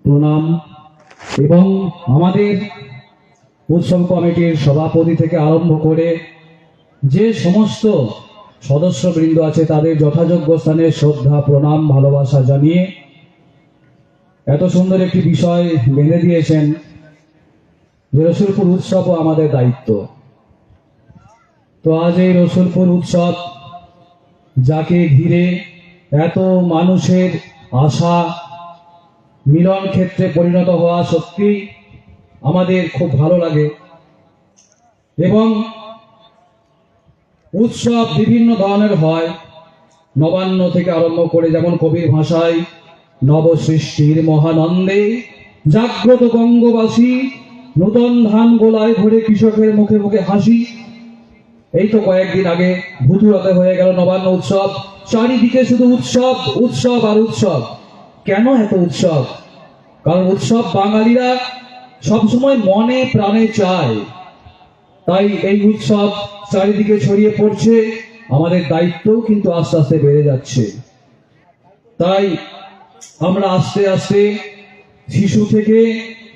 প্রণাম। এবং আমাদের উৎসব কমিটির সভাপতি থেকে আরম্ভ করে যে সমস্ত সদস্যবৃন্দ আছে তাদের যথাযোগ্য স্থানে শ্রদ্ধা, প্রণাম, ভালোবাসা জানিয়ে এত সুন্দর একটি বিষয় বেঁধে দিয়েছেন যে রসুলপুর উৎসবও আমাদের দায়িত্ব। তো আজ এই রসুলপুর উৎসব, যাকে ঘিরে এত মানুষের আশা মিলন ক্ষেত্রে পরিণত হওয়া, সত্যি আমাদের খুব ভালো লাগে। এবং উৎসব বিভিন্ন ধরনের হয়, নবান্ন থেকে আরম্ভ করে, যেমন কবির ভাষায় নবসৃষ্টির মহানন্দে জাগ্রত বঙ্গবাসী, নূতন ধান গোলায় ভরে কৃষকের মুখে মুখে হাসি। এই তো কয়েকদিন আগে ভুতুরাতে হয়ে গেল নবান্ন উৎসব। চারিদিকে শুধু উৎসব, উৎসব আর উৎসব। কেন এত উৎসব? কারণ উৎসব বাঙালিরা সবসময় মনে প্রাণে চায়, তাই এই উৎসব চারিদিকে ছড়িয়ে পড়ছে। আমাদের দায়িত্বও কিন্তু আস্তে আস্তে বেড়ে যাচ্ছে। তাই আমরা আস্তে আস্তে শিশু থেকে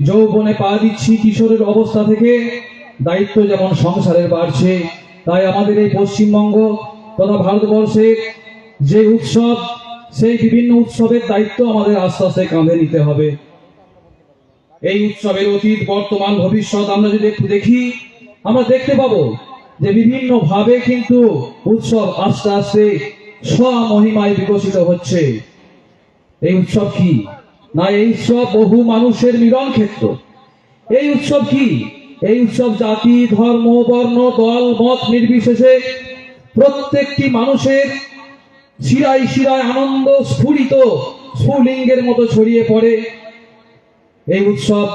যৌবনে পা দিচ্ছি, কিশোরের অবস্থা থেকে দায়িত্ব যেমন সংসারের বাড়ছে, তাই আমাদের এই পশ্চিমবঙ্গ তথা ভারতবর্ষের যে উৎসব, সেই বিভিন্ন উৎসবের দায়িত্ব আমাদের আস্তে আস্তে কাঁধে নিতে হবে। এই উৎসবের অতীত, বর্তমান, ভবিষ্যৎ আমরা যদি একটু দেখি, আমরা দেখতে পাবো যে বিভিন্ন ভাবে কিন্তু উৎসব আস্তে আস্তে স্বমহিমায় বিকশিত হচ্ছে। এই উৎসব কি না? এই উৎসব বহু মানুষের মিলন ক্ষেত্র। এই উৎসব কি? এই উৎসব জাতি, ধর্ম, বর্ণ, দল, মত নির্বিশেষে প্রত্যেকটি মানুষের শিরায় শিরায় আনন্দ স্ফুরিত স্ফুলিঙ্গের মতো ছড়িয়ে পড়ে। এই উৎসব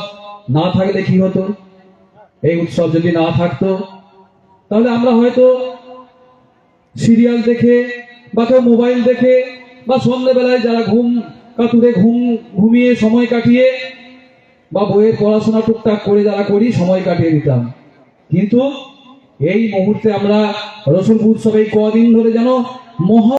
না থাকলে কি হতো? এই উৎসব যদি না থাকতো, তাহলে আমরা হয়তো সিরিয়াল দেখে বা কেউ মোবাইল দেখে বা সন্ধ্যেবেলায় যারা ঘুমিয়ে সময় কাটিয়ে বা বইয়ের পড়াশোনা টুকটাক করে যারা করি সময় কাটিয়ে দিতাম। কিন্তু এই মুহূর্তে আমরা রসুলপুর উৎসব এই কদিন ধরে যেন মহা